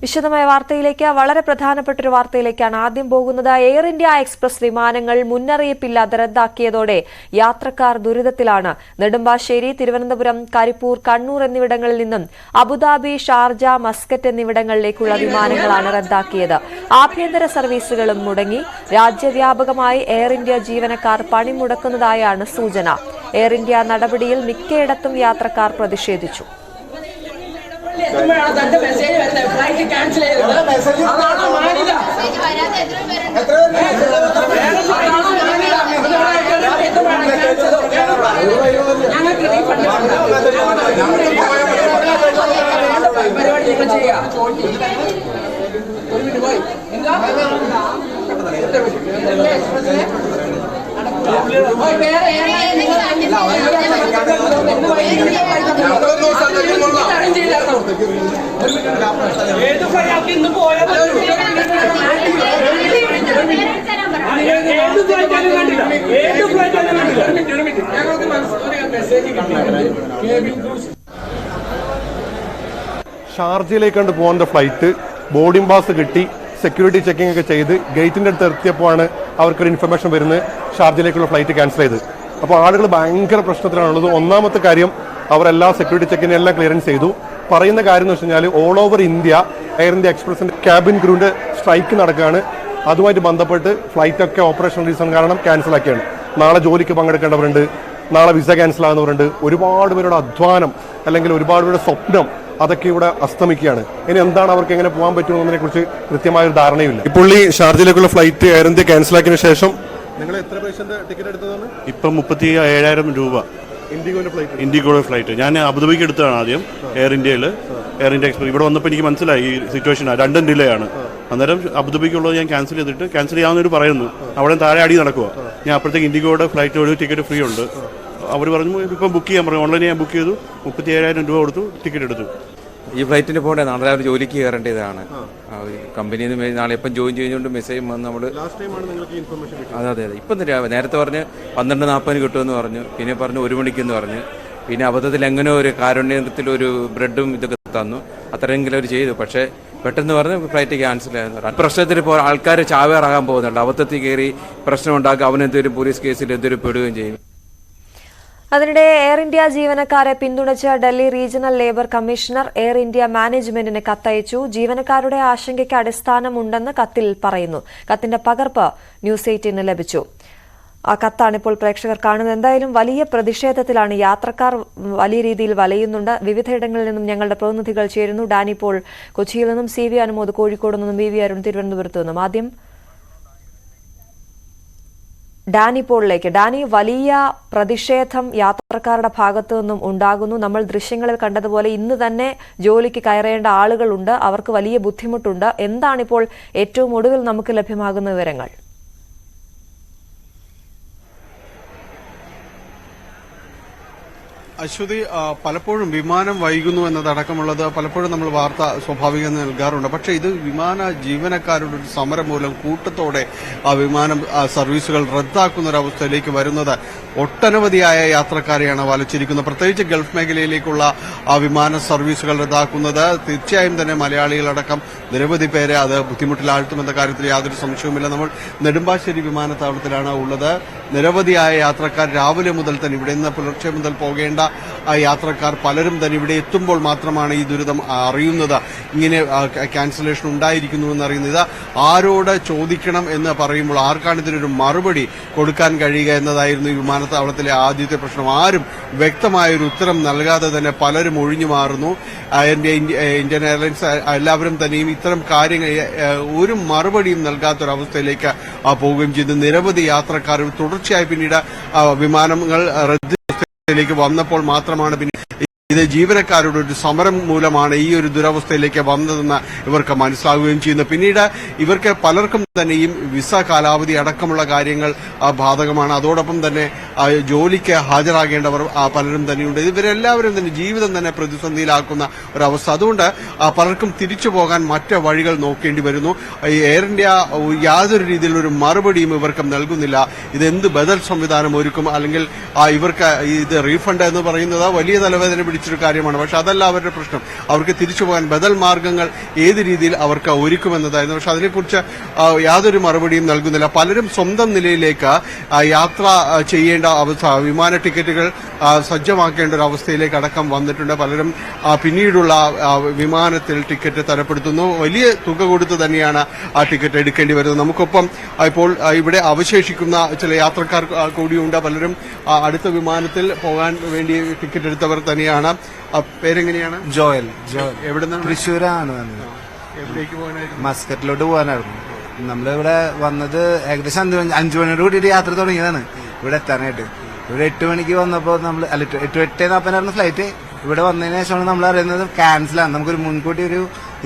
വിശദമായ വാർത്തയിലേക്ക് വളരെ പ്രധാനപ്പെട്ട ഒരു വാർത്തയിലേക്കാണ് ആദ്യം പോകുന്നത്. എയർ ഇന്ത്യ എക്സ്പ്രസ് വിമാനങ്ങൾ മുന്നറിയിപ്പില്ലാതെ റദ്ദാക്കിയതോടെ യാത്രക്കാർ ദുരിതത്തിലാണ്. നെടുമ്പാശ്ശേരി, തിരുവനന്തപുരം, കരിപ്പൂർ, കണ്ണൂർ എന്നിവിടങ്ങളിൽ നിന്നും അബുദാബി, ഷാർജ, മസ്കറ്റ് എന്നിവിടങ്ങളിലേക്കുള്ള വിമാനങ്ങളാണ് റദ്ദാക്കിയത്. ആഭ്യന്തര സർവീസുകളും മുടങ്ങി. രാജ്യവ്യാപകമായി എയർ ഇന്ത്യ ജീവനക്കാർ പണിമുടക്കുന്നതായാണ് സൂചന. എയർ ഇന്ത്യ നടപടിയിൽ മിക്കയിടത്തും യാത്രക്കാർ പ്രതിഷേധിച്ചു. ഷാർജയിലേക്കാണ്ട് പോകുന്ന ഫ്ലൈറ്റ് ബോർഡിംഗ് പാസ് കിട്ടി സെക്യൂരിറ്റി ചെക്കിംഗ് ഒക്കെ ചെയ്ത് ഗേറ്റിന്റെ അടുത്ത് എത്തിയപ്പോഴാണ് അവർക്കൊരു ഇൻഫർമേഷൻ വരുന്നത് ഷാർജയിലേക്കുള്ള ഫ്ലൈറ്റ് ക്യാൻസൽ ചെയ്ത്. അപ്പോൾ ആളുകൾ ഭയങ്കര പ്രശ്നത്തിലാണുള്ളത്. ഒന്നാമത്തെ കാര്യം, അവരെല്ലാ സെക്യൂരിറ്റി ചെക്കിനും എല്ലാം ക്ലിയറൻസ് ചെയ്തു. പറയുന്ന കാര്യം എന്ന് വെച്ച് കഴിഞ്ഞാൽ all over India Air India എക്സ്പ്രസിന്റെ ക്യാബിൻ ക്രൂവിന്റെ സ്ട്രൈക്ക് നടക്കുകയാണ്. അതുമായിട്ട് ബന്ധപ്പെട്ട് ഫ്ലൈറ്റൊക്കെ ഓപ്പറേഷണൽ റീസൺ കാരണം ക്യാൻസൽ ആക്കിയാണ്. നാളെ ജോലിക്ക് പങ്കെടുക്കേണ്ടവരുണ്ട്, നാളെ വിസ ക്യാൻസൽ ആകുന്നവരുണ്ട്. ഒരുപാട് പേരുടെ അധ്വാനം അല്ലെങ്കിൽ ഒരുപാട് പേരുടെ സ്വപ്നം അതൊക്കെ ഇവിടെ അസ്തമിക്കുകയാണ്. ഇനി എന്താണ് അവർക്ക് എങ്ങനെ പോകാൻ പറ്റുമെന്നതിനെ കുറിച്ച് കൃത്യമായ ഒരു ധാരണയില്ല. ഇപ്പോൾ ഈ ഷാർജയിലേക്കുള്ള ഫ്ലൈറ്റ് എയർ ഇന്ത്യ ക്യാൻസൽ ആക്കിയതിനു ശേഷം നിങ്ങൾ എത്ര പൈസന്റെ ടിക്കറ്റ് എടുത്തതാണ്? ഇപ്പം 37,000 രൂപ ഇൻഡിഗോയുടെ ഫ്ലൈറ്റ്. ഞാൻ അബുദാബിക്ക് എടുത്തതാണ് ആദ്യം എയർ ഇന്ത്യ എക്സ്പ്രസ്. ഇവിടെ വന്നപ്പോൾ എനിക്ക് മനസ്സിലായി ഈ സിറ്റുവേഷൻ രണ്ടും ഡിലേ ആണ്. അന്നേരം അബുദാബിക്കുള്ളത് ഞാൻ ക്യാൻസൽ ചെയ്തിട്ട് ക്യാൻസൽ ചെയ്യാമെന്നൊരു പറയുന്നു. അവിടെ താഴെ അടി നടക്കുക. ഞാൻ അപ്പോഴത്തേക്ക് ഇൻഡിഗോയുടെ ഫ്ലൈറ്റ് ഒരു ടിക്കറ്റ് ഫ്രീ ഉണ്ട്. അവർ പറഞ്ഞു ഇപ്പം ബുക്ക് ചെയ്യാൻ പറഞ്ഞു. ഓൺലൈനിൽ ഞാൻ ബുക്ക് ചെയ്തു. 37,000 രൂപ കൊടുത്തു, ടിക്കറ്റ് എടുത്തു. ഈ ഫ്ലൈറ്റിന് പോകണ്ടേ, നാളെ രാവിലെ ജോലിക്ക് കയറേണ്ടതാണ്. കമ്പനിയിൽ നിന്ന് നാളെ എപ്പം ജോയിൻ ചെയ്യുന്നതുകൊണ്ട് മെസ്സേജ് വന്ന് നമ്മൾ അതെ ഇപ്പം നേരത്തെ പറഞ്ഞ് 12:40 കിട്ടുമെന്ന് പറഞ്ഞു. പിന്നെ പറഞ്ഞു 1 മണിക്കെന്ന് പറഞ്ഞു. പിന്നെ അബദ്ധത്തിൽ എങ്ങനെ ഒരു കാരുണ്യത്തിൽ ഒരു ബ്രെഡും ഇതൊക്കെ തന്നു. അത്രയെങ്കിലും അവർ ചെയ്തു. പക്ഷേ പെട്ടെന്ന് പറഞ്ഞ് ഫ്ലൈറ്റ് ക്യാൻസൽ ആയിരുന്നു. പ്രശ്നത്തിൽ ഇപ്പോൾ ആൾക്കാർ ചാവേറാകാൻ പോകുന്നുണ്ട്. അബദ്ധത്തിൽ കയറി പ്രശ്നം ഉണ്ടാക്കുക, അവനെന്തൊരു പോലീസ് കേസിൽ എന്തൊരു പെടുകയും ചെയ്യും. അതിനിടെ എയർ ഇന്ത്യ ജീവനക്കാരെ പിന്തുണച്ച Delhi regional labour commissioner air India മാനേജ്മെന്റിന് കത്തയച്ചു. ജീവനക്കാരുടെ ആശങ്കയ്ക്ക് അടിസ്ഥാനമുണ്ടെന്ന് കത്തിൽ പറയുന്നു. കത്തിന്റെ പകർപ്പ് ന്യൂസ് 18 ലഭിച്ചു. ആ കത്താണ് ഇപ്പോൾ പ്രേക്ഷകർ കാണുന്നത്. എന്തായാലും വലിയ പ്രതിഷേധത്തിലാണ് യാത്രക്കാർ. വലിയ രീതിയിൽ വലയുന്നുണ്ട്. വിവിധയിടങ്ങളിൽ നിന്നും ഞങ്ങളുടെ പ്രതിനിധികൾ ചേരുന്നു. ഡാനി പോൾ കൊച്ചിയിൽ നിന്നും, CV അനുമോദ് കോഴിക്കോട് നിന്നും, BV അരുൺ തിരുവനന്തപുരത്ത് നിന്നും. ആദ്യം ഡാനി പോളിലേക്ക്. ഡാനി, വലിയ പ്രതിഷേധം യാത്രക്കാരുടെ ഭാഗത്തു നിന്നും ഉണ്ടാകുന്നു. നമ്മൾ ദൃശ്യങ്ങളിൽ കണ്ടതുപോലെ ഇന്ന് തന്നെ ജോലിക്ക് കയറേണ്ട ആളുകളുണ്ട്. അവർക്ക് വലിയ ബുദ്ധിമുട്ടുണ്ട്. എന്താണിപ്പോൾ ഏറ്റവും ഒടുവിൽ നമുക്ക് ലഭ്യമാകുന്ന വിവരങ്ങൾ? അശ്വതി, പലപ്പോഴും വിമാനം വൈകുന്നു എന്നതടക്കമുള്ളത് പലപ്പോഴും നമ്മൾ വാർത്ത സ്വാഭാവികം നൽകാറുണ്ട്. പക്ഷേ ഇത് വിമാന ജീവനക്കാരുടെ ഒരു സമരം മൂലം കൂട്ടത്തോടെ ആ വിമാനം സർവീസുകൾ റദ്ദാക്കുന്ന ഒരവസ്ഥയിലേക്ക് വരുന്നത് ഒട്ടനവധിയായ യാത്രക്കാരെയാണ് വലച്ചിരിക്കുന്നത്. പ്രത്യേകിച്ച് ഗൾഫ് മേഖലയിലേക്കുള്ള ആ വിമാന സർവീസുകൾ റദ്ദാക്കുന്നത് തീർച്ചയായും തന്നെ മലയാളികളടക്കം നിരവധി പേരെ അത് ബുദ്ധിമുട്ടിലാഴ്ത്തുമെന്ന കാര്യത്തിൽ യാതൊരു സംശയവുമില്ല. നമ്മൾ നെടുമ്പാശ്ശേരി വിമാനത്താവളത്തിലാണ് ഉള്ളത്. നിരവധിയായ യാത്രക്കാർ രാവിലെ മുതൽ തന്നെ ഇവിടെ നിന്ന് പുലർച്ചെ മുതൽ പോകേണ്ട യാത്രക്കാർ പലരും തന്നെ ഇവിടെ എത്തുമ്പോൾ മാത്രമാണ് ഈ ദുരിതം അറിയുന്നത്. ഇങ്ങനെ ക്യാൻസലേഷൻ ഉണ്ടായിരിക്കുന്നു എന്നറിയുന്നത്. ഇത് ആരോട് ചോദിക്കണം എന്ന് പറയുമ്പോൾ ആർക്കാണ് ഇതിനൊരു മറുപടി കൊടുക്കാൻ കഴിയുക എന്നതായിരുന്നു ഈ വിമാനത്താവളത്തിലെ ആദ്യത്തെ പ്രശ്നം. ആരും വ്യക്തമായൊരു ഉത്തരം നൽകാതെ തന്നെ പലരും ഒഴിഞ്ഞു മാറുന്നു. ഇന്ത്യൻ എയർലൈൻസ് എല്ലാവരും തന്നെയും ഇത്തരം കാര്യങ്ങൾ ഒരു മറുപടിയും നൽകാത്തൊരവസ്ഥയിലേക്ക് പോവുകയും ചെയ്തു. നിരവധി യാത്രക്കാർ തുടർച്ചയായി പിന്നീട് വിമാനങ്ങൾ ലേക്ക് വന്നപ്പോൾ മാത്രമാണ് പിന്നെ ഇത് ജീവനക്കാരുടെ ഒരു സമരം മൂലമാണ് ഈ ഒരു ദുരവസ്ഥയിലേക്ക് വന്നതെന്ന് ഇവർക്ക് മനസ്സിലാവുകയും ചെയ്യുന്നു. പിന്നീട് ഇവർക്ക് പലർക്കും തന്നെയും വിസ കാലാവധി അടക്കമുള്ള കാര്യങ്ങൾ ബാധകമാണ്. അതോടൊപ്പം തന്നെ ജോലിക്ക് ഹാജരാകേണ്ടവർ പലരും തന്നെയുണ്ട്. ഇവരെല്ലാവരും തന്നെ ജീവിതം തന്നെ പ്രതിസന്ധിയിലാക്കുന്ന ഒരവസ്ഥ. അതുകൊണ്ട് പലർക്കും തിരിച്ചു പോകാൻ മറ്റ് വഴികൾ നോക്കേണ്ടി വരുന്നു. എയർ ഇന്ത്യ യാതൊരു രീതിയിലൊരു മറുപടിയും ഇവർക്ക് നൽകുന്നില്ല. ഇതെന്ത് ബദൽ സംവിധാനം ഒരുക്കും, അല്ലെങ്കിൽ ഇവർക്ക് ഇത് റീഫണ്ട് എന്ന് പറയുന്നത് വലിയ തലവേദന പിടിച്ചൊരു കാര്യമാണ്. പക്ഷെ അതല്ല അവരുടെ പ്രശ്നം. അവർക്ക് തിരിച്ചു പോകാൻ ബദൽ മാർഗങ്ങൾ ഏത് രീതിയിൽ അവർക്ക് ഒരുക്കുമെന്നതായിരുന്നു. പക്ഷെ അതിനെക്കുറിച്ച് യാതൊരു മറുപടിയും നൽകുന്നില്ല. പലരും സ്വന്തം നിലയിലേക്ക് യാത്ര ചെയ്യേണ്ട അവസ്ഥ, വിമാന ടിക്കറ്റുകൾ സജ്ജമാക്കേണ്ട ഒരു അവസ്ഥയിലേക്ക് അടക്കം വന്നിട്ടുണ്ട്. പലരും പിന്നീടുള്ള വിമാനത്തിൽ ടിക്കറ്റ് തരപ്പെടുത്തുന്നു. വലിയ തുക കൊടുത്ത് തന്നെയാണ് ആ ടിക്കറ്റ് എടുക്കേണ്ടി വരുന്നത്. നമുക്കൊപ്പം ഇപ്പോൾ ഇവിടെ അവശേഷിക്കുന്ന ചില യാത്രക്കാർ കൂടിയുണ്ട്. പലരും അടുത്ത വിമാനത്തിൽ പോകാൻ വേണ്ടി ടിക്കറ്റ് എടുത്തവർ തന്നെയാണ്. പേരെങ്ങനെയാണ്? ജോയൽ. എവിടെ നിന്നാണ്? തൃശ്ശൂരാണ്. എവിടേക്ക് പോകാനായിരുന്നു? മസ്കറ്റിലോട്ട് പോകാനായിരുന്നു. നമ്മളിവിടെ വന്നത് ഏകദേശം 5 മണിയോട് കൂടിയിട്ട് യാത്ര തുടങ്ങിയതാണ് ഇവിടെ എത്താനായിട്ട്. ഇവിടെ 8 മണിക്ക് വന്നപ്പോൾ നമ്മൾ 8:40 ഫ്ലൈറ്റ്. ഇവിടെ വന്നതിന് ശേഷമാണ് നമ്മൾ അറിയുന്നത് ക്യാൻസലാണ്. നമുക്കൊരു മുൻകൂട്ടി ഒരു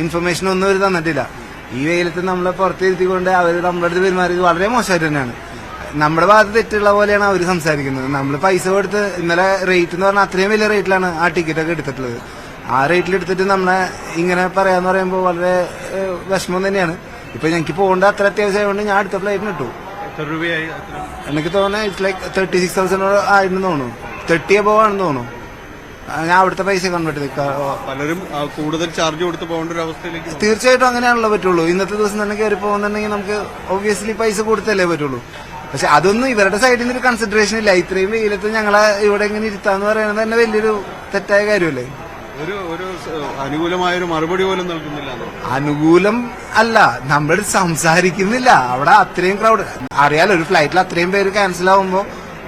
ഇൻഫർമേഷൻ ഒന്നും അവർ തന്നിട്ടില്ല. ഈ വെയിലത്ത് നമ്മളെ പുറത്തിരുത്തിക്കൊണ്ട് അവർ നമ്മുടെ അടുത്ത് പെരുമാറിയത് വളരെ മോശമായിട്ട് തന്നെയാണ്. നമ്മുടെ ഭാഗത്ത് തെറ്റുള്ള പോലെയാണ് അവർ സംസാരിക്കുന്നത്. നമ്മൾ പൈസ കൊടുത്ത് ഇന്നലെ റേറ്റ് എന്ന് പറഞ്ഞാൽ അത്രയും വലിയ റേറ്റിലാണ് ആ ടിക്കറ്റ് ഒക്കെ എടുത്തിട്ടുള്ളത്. ആ റേറ്റിൽ എടുത്തിട്ട് നമ്മളെ ഇങ്ങനെ പറയാന്ന് പറയുമ്പോൾ വളരെ വിഷമം തന്നെയാണ്. ഇപ്പൊ ഞങ്ങൾക്ക് പോകേണ്ട അത്ര അത്യാവശ്യമായതുകൊണ്ട് ഞാൻ അടുത്ത ഫ്ലൈറ്റിന് ഇട്ടു. എനിക്ക് തോന്നുന്നത് ഇറ്റ്സ് ലൈക്ക് 36,000 ആയിരുന്നു തോന്നുന്നു. 30 above ആണെന്ന് തോന്നുന്നു. ഞാൻ അവിടുത്തെ പൈസ കൺവേർട്ട് ചെയ്ത് പലരും കൂടുതൽ ചാർജ് കൊടുത്ത് പോകേണ്ട ഒരു അവസ്ഥയിലേക്ക്. തീർച്ചയായിട്ടും അങ്ങനെയാണല്ലോ പറ്റുള്ളൂ. ഇന്നത്തെ ദിവസം തന്നെ കയറി പോകുന്നുണ്ടെങ്കിൽ നമുക്ക് ഒബ്വിയസ്ലി പൈസ കൊടുത്തല്ലേ പറ്റുള്ളൂ. പക്ഷെ അതൊന്നും ഇവരുടെ സൈഡിൽ നിന്ന് ഒരു കൺസിഡറേഷൻ ഇല്ല. ഇത്രയും വെയിലത്ത് ഞങ്ങളെ ഇവിടെ ഇങ്ങനെ ഇരുത്താന്ന് പറയുന്നത് തന്നെ വലിയൊരു തെറ്റായ കാര്യമല്ലേ. ഒരു അനുകൂലമായ ഒരു മറുപടി പോലും നൽകുന്നില്ല. അനുകൂലം അല്ല, നമ്മൾ സംസാരിക്കുന്നില്ല. അവിടെ അത്രയും ക്രൗഡ് അറിയാലോ. ഒരു ഫ്ലൈറ്റിൽ അത്രയും പേര് ക്യാൻസൽ ആവുമ്പോൾ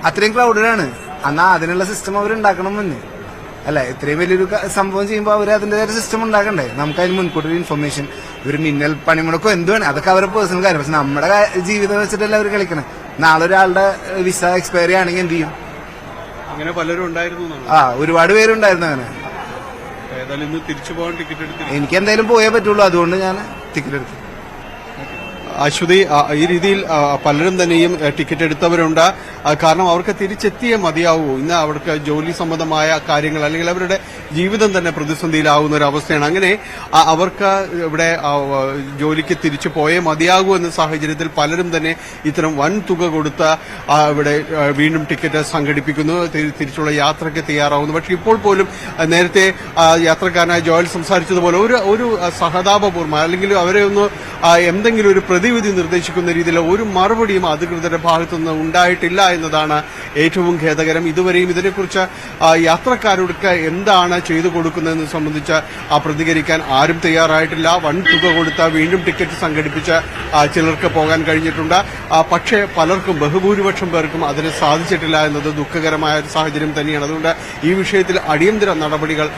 അത്രയും ക്രൗഡാണ്. എന്നാ അതിനുള്ള സിസ്റ്റം അവർ ഉണ്ടാക്കണം മുന്നേ അല്ല. ഇത്രയും വലിയൊരു സംഭവം ചെയ്യുമ്പോൾ അവർ അതിന്റെ സിസ്റ്റം ഉണ്ടാക്കണ്ടേ. നമുക്ക് അതിന് മുൻകൂട്ടി ഇൻഫർമേഷൻ. ഇവർ മിന്നൽ പണിമുടക്കോ എന്തുവേണം അതൊക്കെ അവരുടെ പേഴ്സണൽ കാര്യം. പക്ഷെ നമ്മുടെ ജീവിതം വെച്ചിട്ടല്ല അവർ കളിക്കണം. നാളെ ഒരാളുടെ വിസ എക്സ്പയറി ആണെങ്കിൽ എന്ത് ചെയ്യും? അങ്ങനെ പലരും ഉണ്ടായിരുന്നു. ഒരുപാട് പേരുണ്ടായിരുന്നു അങ്ങനെ. ഏതായാലും ഇന്ന് തിരിച്ചു പോകാൻ ടിക്കറ്റ് എടുത്തു. എനിക്ക് എന്തായാലും പോയേ പറ്റുള്ളൂ. അതുകൊണ്ട് ഞാൻ ടിക്കറ്റ് എടുത്തു. അശ്വതി, ഈ രീതിയിൽ പലരും തന്നെയും ടിക്കറ്റ് എടുത്തവരുണ്ട്. കാരണം അവർക്ക് തിരിച്ചെത്തിയേ മതിയാവൂ. ഇന്ന് അവർക്ക് ജോലി സംബന്ധമായ കാര്യങ്ങൾ അല്ലെങ്കിൽ അവരുടെ ജീവിതം തന്നെ പ്രതിസന്ധിയിലാവുന്ന ഒരു അവസ്ഥയാണ്. അങ്ങനെ അവർക്ക് ഇവിടെ ജോലിക്ക് തിരിച്ചു പോയേ മതിയാകൂ എന്ന സാഹചര്യത്തിൽ പലരും തന്നെ ഇത്തരം വൻ തുക കൊടുത്ത് ഇവിടെ വീണ്ടും ടിക്കറ്റ് സംഘടിപ്പിക്കുന്നു, തിരിച്ചുള്ള യാത്രയ്ക്ക് തയ്യാറാവുന്നു. പക്ഷെ ഇപ്പോൾ പോലും നേരത്തെ യാത്രക്കാരനായ ജോയൽ സംസാരിച്ചതുപോലെ ഒരു സഹതാപപൂർവ്വം അല്ലെങ്കിൽ അവരെ ഒന്ന് എന്തെങ്കിലും ഒരു പ്രതിവിധി നിർദ്ദേശിക്കുന്ന രീതിയിൽ ഒരു മറുപടിയും അധികൃതരുടെ ഭാഗത്തുനിന്ന് ഉണ്ടായിട്ടില്ല എന്നതാണ് ഏറ്റവും ഖേദകരം. ഇതുവരെയും ഇതിനെക്കുറിച്ച് യാത്രക്കാരോട് എന്താണ് ചെയ്തു കൊടുക്കുന്നതെന്ന് സംബന്ധിച്ച് പ്രതികരിക്കാൻ ആരും തയ്യാറായിട്ടില്ല. വൻ തുക കൊടുത്ത് വീണ്ടും ടിക്കറ്റ് സംഘടിപ്പിച്ച് ചിലർക്ക് പോകാൻ കഴിഞ്ഞിട്ടുണ്ട്. പക്ഷേ പലർക്കും, ബഹുഭൂരിപക്ഷം പേർക്കും അതിന് സാധിച്ചിട്ടില്ല എന്നത് ദുഃഖകരമായ ഒരു സാഹചര്യം തന്നെയാണ്. അതുകൊണ്ട് ഈ വിഷയത്തിൽ അടിയന്തര നടപടികൾ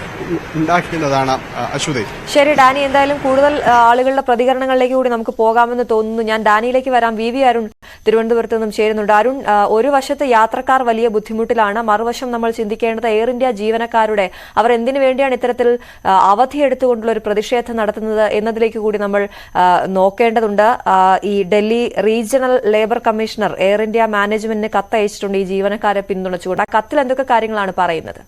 ഉണ്ടാക്കേണ്ടതാണ്. അശ്വതി. ശരി ഡാനി, എന്തായാലും കൂടുതൽ ആളുകളുടെ പ്രതികരണങ്ങളിലേക്ക് കൂടി നമുക്ക് പോകാമെന്ന് തോന്നുന്നു. ഞാൻ ഡാനിയിലേക്ക് വരാം. വി അരുൺ തിരുവനന്തപുരത്ത് നിന്നും ചേരുന്നുണ്ട്. അരുൺ, ഒരു വശത്ത് യാത്രക്കാർ വലിയ ബുദ്ധിമുട്ടിലാണ്, മറുവശം നമ്മൾ ചിന്തിക്കേണ്ടത് എയർ ഇന്ത്യ ജീവനക്കാരുടെ അവർ എന്തിനു വേണ്ടിയാണ് ഇത്തരത്തിൽ അവധിയെടുത്തുകൊണ്ടുള്ള ഒരു പ്രതിഷേധം നടത്തുന്നത് എന്നതിലേക്ക് കൂടി നമ്മൾ നോക്കേണ്ടതുണ്ട്. ഈ Delhi regional labour commissioner air India മാനേജ്മെന്റിന് കത്തയച്ചിട്ടുണ്ട് ഈ ജീവനക്കാരെ പിന്തുണച്ചുകൊണ്ട്. ആ കത്തിൽ എന്തൊക്കെ കാര്യങ്ങളാണ് പറയുന്നത്?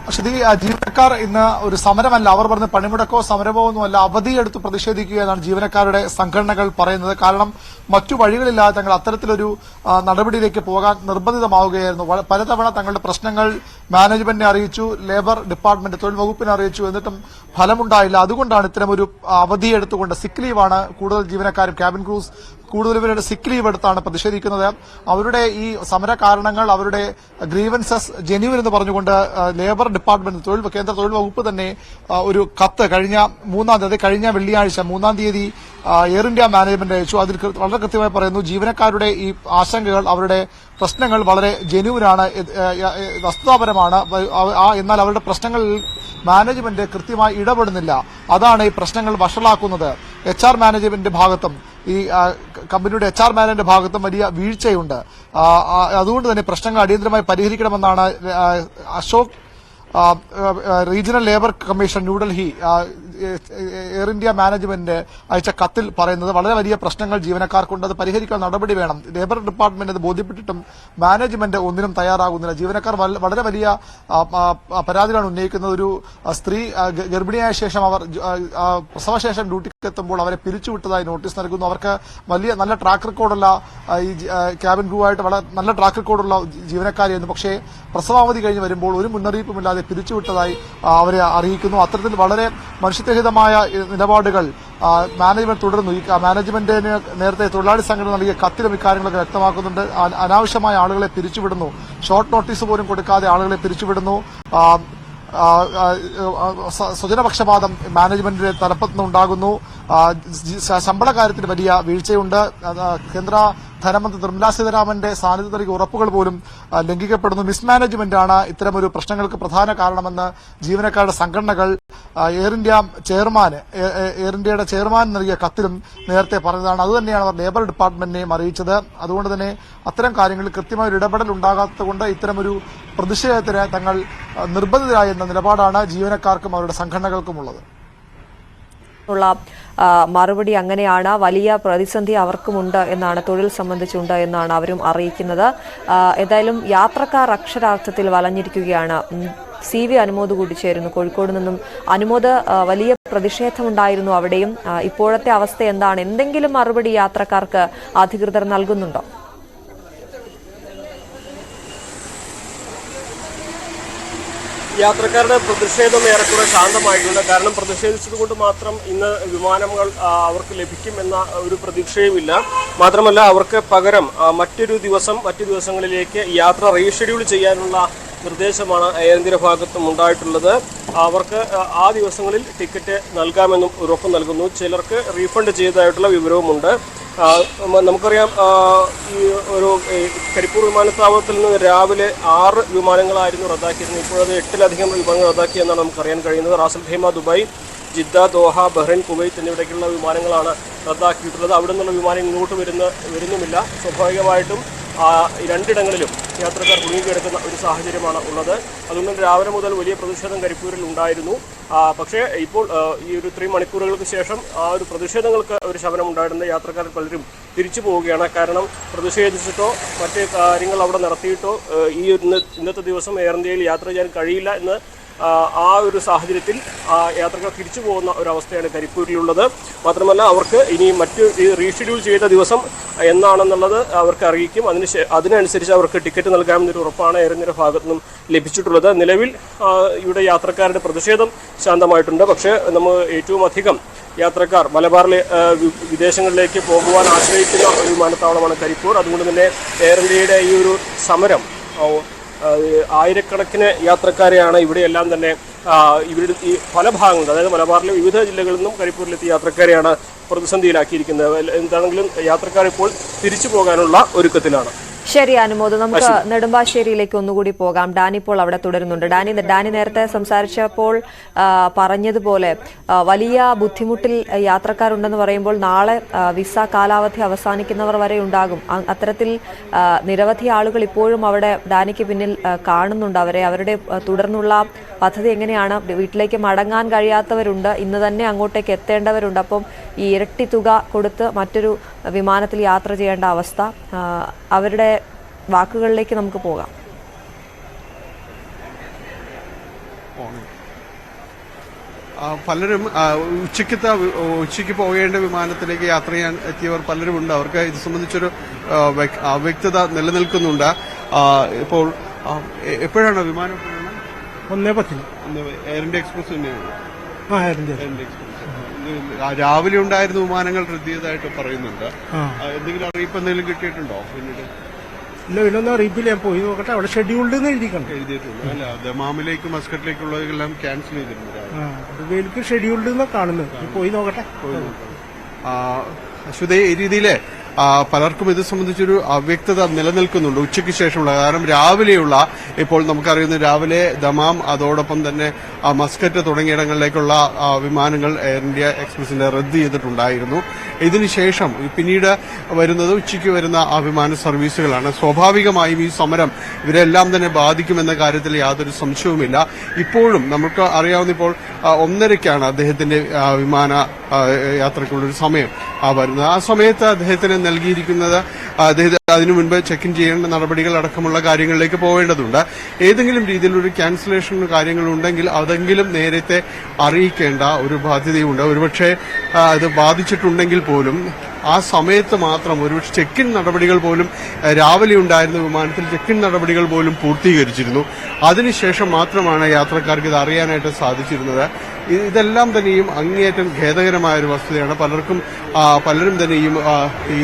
അശ്വതി, ജീവനക്കാർ ഇന്ന് ഒരു സമരമല്ല, അവർ പറഞ്ഞ പണിമുടക്കോ സമരമോ ഒന്നുമല്ല, അവധിയെടുത്ത് പ്രതിഷേധിക്കുക എന്നാണ് ജീവനക്കാരുടെ സംഘടനകൾ പറയുന്നത്. കാരണം മറ്റു വഴികളില്ലാതെ തങ്ങൾ അത്തരത്തിലൊരു നടപടിയിലേക്ക് പോകാൻ നിർബന്ധിതമാവുകയായിരുന്നു. പലതവണ തങ്ങളുടെ പ്രശ്നങ്ങൾ മാനേജ്മെന്റിനെ അറിയിച്ചു, ലേബർ ഡിപ്പാർട്ട്മെന്റ്, തൊഴിൽ വകുപ്പിനെ അറിയിച്ചു, എന്നിട്ടും ഫലമുണ്ടായില്ല. അതുകൊണ്ടാണ് ഇത്തരമൊരു അവധിയെടുത്തുകൊണ്ട് സിക്ക് ലീവാണ് കൂടുതൽ ജീവനക്കാരും ക്യാബിൻ ക്രൂസ് കൂടുതൽ പേരുടെ സിക്ക് ലീവ് എടുത്താണ് പ്രതിഷേധിക്കുന്നത്. അവരുടെ ഈ സമര കാരണങ്ങൾ, അവരുടെ ഗ്രീവൻസസ് ജെന്യൂൻ എന്ന് പറഞ്ഞുകൊണ്ട് ലേബർ ഡിപ്പാർട്ട്മെന്റ്, കേന്ദ്ര തൊഴിൽ വകുപ്പ് തന്നെ ഒരു കത്ത് കഴിഞ്ഞ 3-ാം തീയതി, കഴിഞ്ഞ വെള്ളിയാഴ്ച 3-ാം തീയതി എയർ ഇന്ത്യ മാനേജ്മെന്റ് അയച്ചു. അതിൽ വളരെ കൃത്യമായി പറയുന്നു ജീവനക്കാരുടെ ഈ ആശങ്കകൾ, അവരുടെ പ്രശ്നങ്ങൾ വളരെ ജെന്യൂനാണ്, വസ്തുതാപരമാണ്. എന്നാൽ അവരുടെ പ്രശ്നങ്ങളിൽ മാനേജ്മെന്റ് കൃത്യമായി ഇടപെടുന്നില്ല. അതാണ് ഈ പ്രശ്നങ്ങൾ വഷളാക്കുന്നത്. HR മാനേജ്മെന്റിന്റെ ഭാഗത്തും ഈ കമ്പനിയുടെ HR മാനേജറിന്റെ ഭാഗത്തും വലിയ വീഴ്ചയുണ്ട്. അതുകൊണ്ട് തന്നെ പ്രശ്നങ്ങൾ അടിയന്തരമായി പരിഹരിക്കണമെന്നാണ് Ashok regional labour commission New Delhi Air India management അയച്ച കത്തിൽ പറയുന്നത് വളരെ വലിയ പ്രശ്നങ്ങൾ ജീവനക്കാർക്കുണ്ട്, അത് പരിഹരിക്കാൻ നടപടി വേണം. ലേബർ ഡിപ്പാർട്ട്മെന്റ് അത് ബോധ്യപ്പെട്ടിട്ടും മാനേജ്മെന്റ് ഒന്നിനും തയ്യാറാകുന്നില്ല. ജീവനക്കാർ വളരെ വലിയ പരാതികളാണ് ഉന്നയിക്കുന്നത്. ഒരു സ്ത്രീ ഗർഭിണിയായ ശേഷം അവർ പ്രസവശേഷം ഡ്യൂട്ടിക്ക് എത്തുമ്പോൾ അവരെ പിരിച്ചുവിട്ടതായി നോട്ടീസ് നൽകുന്നു. അവർക്ക് നല്ല ട്രാക്ക് റെക്കോർഡുള്ള ഈ ക്യാബിൻ ക്രൂ ആയിട്ട് വളരെ നല്ല ട്രാക്ക് റെക്കോർഡുള്ള ജീവനക്കാരായിരുന്നു. പക്ഷേ പ്രസവാവധി കഴിഞ്ഞ് വരുമ്പോൾ ഒരു മുന്നറിയിപ്പുമില്ലാതെ പിരിച്ചുവിട്ടതായി അവരെ അറിയിക്കുന്നു. അത്തരത്തിൽ വളരെ മനുഷ്യത്വഹിതമായ നിലപാടുകൾ മാനേജ്മെന്റ് തുടരുന്നു. ഈ മാനേജ്മെന്റിന് നേരത്തെ തൊഴിലാളി സംഘടന നൽകിയ കത്തിലും ഇക്കാര്യങ്ങളൊക്കെ വ്യക്തമാക്കുന്നുണ്ട്. അനാവശ്യമായ ആളുകളെ പിരിച്ചുവിടുന്നു, ഷോർട്ട് നോട്ടീസ് പോലും കൊടുക്കാതെ ആളുകളെ പിരിച്ചുവിടുന്നു. സ്വജനപക്ഷപാതം മാനേജ്മെന്റിന്റെ തലപ്പത്തുനിന്നുണ്ടാകുന്നു. ശമ്പള കാര്യത്തിൽ വലിയ വീഴ്ചയുണ്ട്. കേന്ദ്ര ധനമന്ത്രി നിർമ്മലാ സീതാരാമന്റെ സാന്നിധ്യത്തിൽ നൽകിയ ഉറപ്പുകൾ പോലും ലംഘിക്കപ്പെടുന്നു. മിസ്മാനേജ്മെന്റാണ് ഇത്തരമൊരു പ്രശ്നങ്ങൾക്ക് പ്രധാന കാരണമെന്ന് ജീവനക്കാരുടെ സംഘടനകൾ എയർ ഇന്ത്യയുടെ ചെയർമാൻ നൽകിയ കത്തിലും നേരത്തെ പറഞ്ഞതാണ്. അതുതന്നെയാണ് അവർ ലേബർ ഡിപ്പാർട്ട്മെന്റിനെയും അറിയിച്ചത്. അതുകൊണ്ട് തന്നെ അത്തരം കാര്യങ്ങളിൽ കൃത്യമായ ഒരു ഇടപെടൽ ഉണ്ടാകാത്തതുകൊണ്ട് ഇത്തരമൊരു പ്രതിഷേധത്തിന് തങ്ങൾ നിർബന്ധിതരായി എന്ന നിലപാടാണ് ജീവനക്കാർക്കും അവരുടെ സംഘടനകൾക്കുമുള്ളത്. മറുപടി അങ്ങനെയാണ്. വലിയ പ്രതിസന്ധി അവർക്കുമുണ്ട് എന്നാണ്, തൊഴിൽ സംബന്ധിച്ചുണ്ട് എന്നാണ് അവരും അറിയിക്കുന്നത്. ഏതായാലും യാത്രക്കാർ അക്ഷരാർത്ഥത്തിൽ വലഞ്ഞിരിക്കുകയാണ്. CV അനുമോദ് കൂടി ചേരുന്നു കോഴിക്കോട് നിന്നും. അനുമോദ്, വലിയ പ്രതിഷേധമുണ്ടായിരുന്നു അവിടെയും. ഇപ്പോഴത്തെ അവസ്ഥ എന്താണ്? എന്തെങ്കിലും മറുപടി യാത്രക്കാർക്ക് അധികൃതർ നൽകുന്നുണ്ടോ? യാത്രക്കാരുടെ പ്രതിഷേധം ഏറെക്കുറെ ശാന്തമായിട്ടുണ്ട്. കാരണം പ്രതിഷേധിച്ചതുകൊണ്ട് മാത്രം ഇന്ന് വിമാനങ്ങൾ അവർക്ക് ലഭിക്കുമെന്ന ഒരു പ്രതീക്ഷയുമില്ല. മാത്രമല്ല അവർക്ക് പകരം മറ്റു ദിവസങ്ങളിലേക്ക് യാത്ര റീഷെഡ്യൂൾ ചെയ്യാനുള്ള നിർദ്ദേശമാണ് എയർ ഇന്ത്യയുടെ ഭാഗത്തും ഉണ്ടായിട്ടുള്ളത്. അവർക്ക് ആ ദിവസങ്ങളിൽ ടിക്കറ്റ് നൽകാമെന്നും ഉറപ്പ് നൽകുന്നു. ചിലർക്ക് റീഫണ്ട് ചെയ്തതായിട്ടുള്ള വിവരവുമുണ്ട്. നമുക്കറിയാം, ഈ ഒരു കരിപ്പൂർ വിമാനത്താവളത്തിൽ നിന്ന് രാവിലെ 6 വിമാനങ്ങളായിരുന്നു റദ്ദാക്കിയിരുന്നത്. ഇപ്പോഴത് 8-ലധികം വിമാനങ്ങൾ റദ്ദാക്കിയെന്നാണ് നമുക്കറിയാൻ കഴിയുന്നത്. Ras al Khaimah, Dubai, Jeddah, Doha, Bahrain, Kuwait എന്നിവിടേക്കുള്ള വിമാനങ്ങളാണ് റദ്ദാക്കിയിട്ടുള്ളത്. അവിടെ നിന്നുള്ള വിമാനം ഇങ്ങോട്ട് വരുന്നുമില്ല. സ്വാഭാവികമായിട്ടും രണ്ടിടങ്ങളിലും യാത്രക്കാർ കുടുങ്ങിക്കിടക്കുന്ന ഒരു സാഹചര്യമാണ് ഉള്ളത്. അതുകൊണ്ട് രാവിലെ മുതൽ വലിയ പ്രതിഷേധം കരിപ്പൂരിൽ ഉണ്ടായിരുന്നു. പക്ഷേ ഇപ്പോൾ ഈ ഒരു 3 മണിക്കൂറുകൾക്ക് ശേഷം ആ ഒരു പ്രതിഷേധങ്ങൾക്ക് ഒരു ശമനം ഉണ്ടായിട്ടുണ്ട്. യാത്രക്കാർ പലരും തിരിച്ചു പോവുകയാണ്. കാരണം പ്രതിഷേധിച്ചിട്ടോ മറ്റ് കാര്യങ്ങൾ അവിടെ നടത്തിയിട്ടോ ഈ ഇന്നത്തെ ദിവസം എയർ ഇന്ത്യയിൽ യാത്ര ചെയ്യാൻ കഴിയില്ല എന്ന് ആ ഒരു സാഹചര്യത്തിൽ യാത്രക്കാർ തിരിച്ചു പോകുന്ന ഒരവസ്ഥയാണ് കരിപ്പൂരിലുള്ളത്. മാത്രമല്ല അവർക്ക് ഇനി മറ്റ് റീഷെഡ്യൂൾ ചെയ്ത ദിവസം എന്നാണെന്നുള്ളത് അവർക്ക് അറിയിക്കും. അതിനനുസരിച്ച് അവർക്ക് ടിക്കറ്റ് നൽകാമെന്നൊരു ഉറപ്പാണ് എയർ ഇന്ത്യയുടെ ഭാഗത്തു നിന്നും ലഭിച്ചിട്ടുള്ളത്. നിലവിൽ ഇവിടെ യാത്രക്കാരുടെ പ്രതിഷേധം ശാന്തമായിട്ടുണ്ട്. പക്ഷേ നമ്മൾ ഏറ്റവും അധികം യാത്രക്കാർ മലബാറിലെ വിദേശങ്ങളിലേക്ക് പോകുവാൻ ആശ്രയിക്കുന്ന ഒരു വിമാനത്താവളമാണ് കരിപ്പൂർ. അതുകൊണ്ട് തന്നെ എയർ ഇന്ത്യയുടെ ഈ ഒരു സമരം ആയിരക്കണക്കിന് യാത്രക്കാരെയാണ് ഇവിടെയെല്ലാം തന്നെ ഇവരുടെ ഈ പല ഭാഗങ്ങളിൽ, അതായത് മലബാറിലെ വിവിധ ജില്ലകളിൽ നിന്നും കരിപ്പൂരിലെത്തിയ യാത്രക്കാരെയാണ് പ്രതിസന്ധിയിലാക്കിയിരിക്കുന്നത്. എന്താണെങ്കിലും യാത്രക്കാർ ഇപ്പോൾ തിരിച്ചു പോകാനുള്ള ഒരുക്കത്തിലാണ്. ശരി അനുമോദ്, നമുക്ക് നെടുമ്പാശ്ശേരിയിലേക്ക് ഒന്നുകൂടി പോകാം. ഡാനി ഇപ്പോൾ അവിടെ തുടരുന്നുണ്ട്. ഡാനി നേരത്തെ സംസാരിച്ചപ്പോൾ പറഞ്ഞതുപോലെ വലിയ ബുദ്ധിമുട്ടിൽ യാത്രക്കാരുണ്ടെന്ന് പറയുമ്പോൾ നാളെ വിസ കാലാവധി അവസാനിക്കുന്നവർ വരെ ഉണ്ടാകും. അത്തരത്തിൽ നിരവധി ആളുകൾ ഇപ്പോഴും അവിടെ ഡാനിക്ക് പിന്നിൽ കാണുന്നുണ്ട്. അവരുടെ തുടർന്നുള്ള പദ്ധതി എങ്ങനെയാണ്? വീട്ടിലേക്ക് മടങ്ങാൻ കഴിയാത്തവരുണ്ട്, ഇന്ന് തന്നെ അങ്ങോട്ടേക്ക് എത്തേണ്ടവരുണ്ട്. അപ്പം ഈ ഇരട്ടി തുക കൊടുത്ത് മറ്റൊരു വിമാനത്തിൽ യാത്ര ചെയ്യേണ്ട അവസ്ഥ, അവരുടെ വാക്കുകളിലേക്ക് നമുക്ക് പോകാം. പലരും ഉച്ചയ്ക്ക് പോകേണ്ട വിമാനത്തിലേക്ക് യാത്ര ചെയ്യാൻ എത്തിയവർ പലരുമുണ്ട്. അവർക്ക് ഇത് സംബന്ധിച്ചൊരു അവ്യക്തത നിലനിൽക്കുന്നുണ്ട്. ഇപ്പോൾ എപ്പോഴാണ് വിമാനം? 1:10 എയർ ഇന്ത്യ എക്സ്പ്രസ് തന്നെയാണ്. എയർ ഇന്ത്യ എക്സ്പ്രസ് രാവിലെ ഉണ്ടായിരുന്ന വിമാനങ്ങൾ റദ്ദ് ചെയ്തതായിട്ട് പറയുന്നുണ്ട്. എന്തെങ്കിലും അറിയിപ്പ് എന്തെങ്കിലും കിട്ടിയിട്ടുണ്ടോ? പിന്നീട് ഇല്ല, ഇതിനൊന്നും അറിയിപ്പില്ല. ഞാൻ പോയി നോക്കട്ടെ. അവിടെ ഷെഡ്യൂൾഡ് എഴുതിയിട്ടുണ്ട്. അല്ല, ദമാമിലേക്കും മസ്കറ്റിലേക്കുള്ളതെല്ലാം ക്യാൻസൽ ചെയ്തിട്ടുണ്ട്. ഇവർക്ക് ഷെഡ്യൂൾഡ് എന്നാ കാണുന്നത്. പോയി നോക്കട്ടെ. അശ്വതേ, ഈ രീതിയില് പലർക്കും ഇത് സംബന്ധിച്ചൊരു അവ്യക്തത നിലനിൽക്കുന്നുണ്ട് ഉച്ചയ്ക്ക് ശേഷമുള്ള. കാരണം രാവിലെയുള്ള, ഇപ്പോൾ നമുക്കറിയുന്ന രാവിലെ ദമാം, അതോടൊപ്പം തന്നെ മസ്കറ്റ് തുടങ്ങിയിടങ്ങളിലേക്കുള്ള വിമാനങ്ങൾ എയർ ഇന്ത്യ എക്സ്പ്രസിന്റെ റദ്ദ് ചെയ്തിട്ടുണ്ടായിരുന്നു. ഇതിനുശേഷം പിന്നീട് വരുന്നത് ഉച്ചയ്ക്ക് വരുന്ന വിമാന സർവീസുകളാണ്. സ്വാഭാവികമായും ഈ സമരം ഇവരെല്ലാം തന്നെ ബാധിക്കുമെന്ന കാര്യത്തിൽ യാതൊരു സംശയവുമില്ല. ഇപ്പോഴും നമുക്ക് അറിയാവുന്ന ഇപ്പോൾ 1:30ക്കാണ് അദ്ദേഹത്തിന്റെ വിമാന യാത്രക്കുള്ളൊരു സമയം വരുന്നത്. ആ സമയത്ത് അദ്ദേഹത്തിന് നൽകിയിരിക്കുന്നത് അതിനു മുൻപ് ചെക്ക് ഇൻ ചെയ്യേണ്ട നടപടികൾ അടക്കമുള്ള കാര്യങ്ങളിലേക്ക് പോവേണ്ടതുണ്ട്. ഏതെങ്കിലും രീതിയിലൊരു ക്യാൻസലേഷൻ കാര്യങ്ങളുണ്ടെങ്കിൽ അതെങ്കിലും നേരത്തെ അറിയിക്കേണ്ട ഒരു ബാധ്യതയുണ്ട്. ഒരുപക്ഷെ അത് ബാധിച്ചിട്ടുണ്ടെങ്കിൽ പോലും ആ സമയത്ത് മാത്രം ഒരുപക്ഷെ ചെക്ക് ഇൻ നടപടികൾ പോലും രാവിലെ ഉണ്ടായിരുന്ന വിമാനത്തിൽ ചെക്ക് ഇൻ നടപടികൾ പോലും പൂർത്തീകരിച്ചിരുന്നു. അതിനുശേഷം മാത്രമാണ് യാത്രക്കാർക്ക് ഇത് അറിയാനായിട്ട് സാധിച്ചിരുന്നത്. ഇതെല്ലാം തന്നെയും അങ്ങേയറ്റം ഖേദകരമായ ഒരു വസ്തുതയാണ്. പലരും തന്നെയും ഈ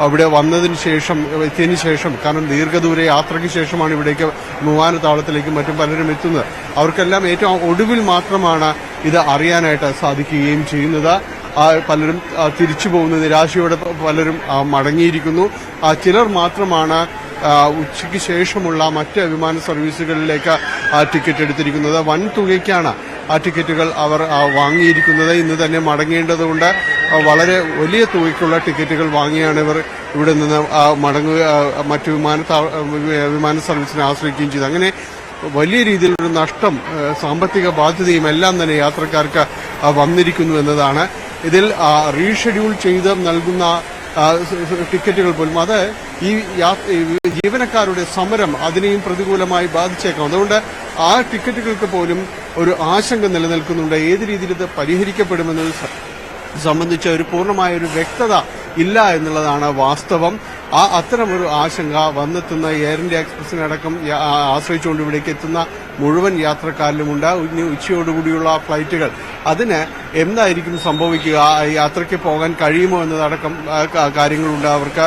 അവിടെ വന്നതിന് ശേഷം എത്തിയതിനു ശേഷം, കാരണം ദീർഘദൂര യാത്രയ്ക്ക് ശേഷമാണ് ഇവിടേക്ക് വിമാനത്താവളത്തിലേക്കും മറ്റും പലരും എത്തുന്നത്. അവർക്കെല്ലാം ഏറ്റവും ഒടുവിൽ മാത്രമാണ് ഇത് അറിയാനായിട്ട് സാധിക്കുകയും ചെയ്യുന്നത്. പലരും തിരിച്ചു പോകുന്ന നിരാശയോടെ പലരും മടങ്ങിയിരിക്കുന്നു. ചിലർ മാത്രമാണ് ഉച്ചയ്ക്ക് ശേഷമുള്ള മറ്റ് വിമാന സർവീസുകളിലേക്ക് ടിക്കറ്റ് എടുത്തിരിക്കുന്നത്. വൻ തുകയ്ക്കാണ് ആ ടിക്കറ്റുകൾ അവർ വാങ്ങിയിരിക്കുന്നത്. ഇന്ന് തന്നെ മടങ്ങേണ്ടതുകൊണ്ട് വളരെ വലിയ തുകയ്ക്കുള്ള ടിക്കറ്റുകൾ വാങ്ങിയാണ് ഇവർ ഇവിടെ നിന്ന് മടങ്ങുക, മറ്റ് വിമാന സർവീസിനെ ആശ്രയിക്കുകയും ചെയ്തു. അങ്ങനെ വലിയ രീതിയിലൊരു നഷ്ടം, സാമ്പത്തിക ബാധ്യതയും എല്ലാം തന്നെ യാത്രക്കാർക്ക് വന്നിരിക്കുന്നു എന്നതാണ്. ഇതിൽ റീഷെഡ്യൂൾ ചെയ്ത് നൽകുന്ന ടിക്കറ്റുകൾ പോലും അത് ഈ ജീവനക്കാരുടെ സമരം അതിനെയും പ്രതികൂലമായി ബാധിച്ചേക്കാം. അതുകൊണ്ട് ആ ടിക്കറ്റുകൾക്ക് പോലും ഒരു ആശങ്ക നിലനിൽക്കുന്നുണ്ട്. ഏത് രീതിയിൽ ഇത് പരിഹരിക്കപ്പെടുമെന്നത് സംബന്ധിച്ച ഒരു പൂർണ്ണമായ ഒരു വ്യക്തത ഇല്ല എന്നുള്ളതാണ് വാസ്തവം. അത്തരമൊരു ആശങ്ക വന്നെത്തുന്ന എയർ ഇന്ത്യ എക്സ്പ്രസിനടക്കം ആശ്രയിച്ചുകൊണ്ട് ഇവിടേക്ക് എത്തുന്ന മുഴുവൻ യാത്രക്കാരിലുമുണ്ട്. ഉച്ചയോടുകൂടിയുള്ള ഫ്ലൈറ്റുകൾ അതിന് എന്തായിരിക്കും സംഭവിക്കുക, യാത്രയ്ക്ക് പോകാൻ കഴിയുമോ എന്നതടക്കം കാര്യങ്ങളുണ്ട്. അവർക്ക്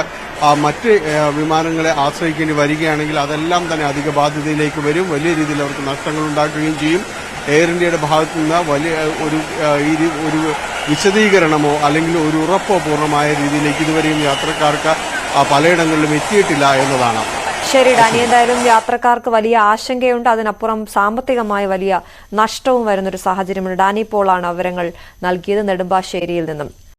മറ്റ് വിമാനങ്ങളെ ആശ്രയിക്കേണ്ടി വരികയാണെങ്കിൽ അതെല്ലാം തന്നെ അധിക ബാധ്യതയിലേക്ക് വരും. വലിയ രീതിയിൽ അവർക്ക് നഷ്ടങ്ങൾ ഉണ്ടാക്കുകയും ചെയ്യും. എയർ ഇന്ത്യയുടെ ഭാഗത്തു നിന്ന് വലിയ ഒരു വിശദീകരണമോ അല്ലെങ്കിൽ ഒരു ഉറപ്പോ പൂർണ്ണമായ രീതിയിലേക്ക് ഇതുവരെയും യാത്രക്കാർക്ക് പലയിടങ്ങളിലും എത്തിയിട്ടില്ല എന്നതാണ്. ശരി ഡാനി, എന്തായാലും യാത്രക്കാർക്ക് വലിയ ആശങ്കയുണ്ട്. അതിനപ്പുറം സാമ്പത്തികമായി വലിയ നഷ്ടവും വരുന്നൊരു സാഹചര്യമുണ്ട്. ഡാനി പോളാണ് വിവരങ്ങൾ നൽകിയത് നെടുമ്പാശ്ശേരിയിൽ നിന്നും.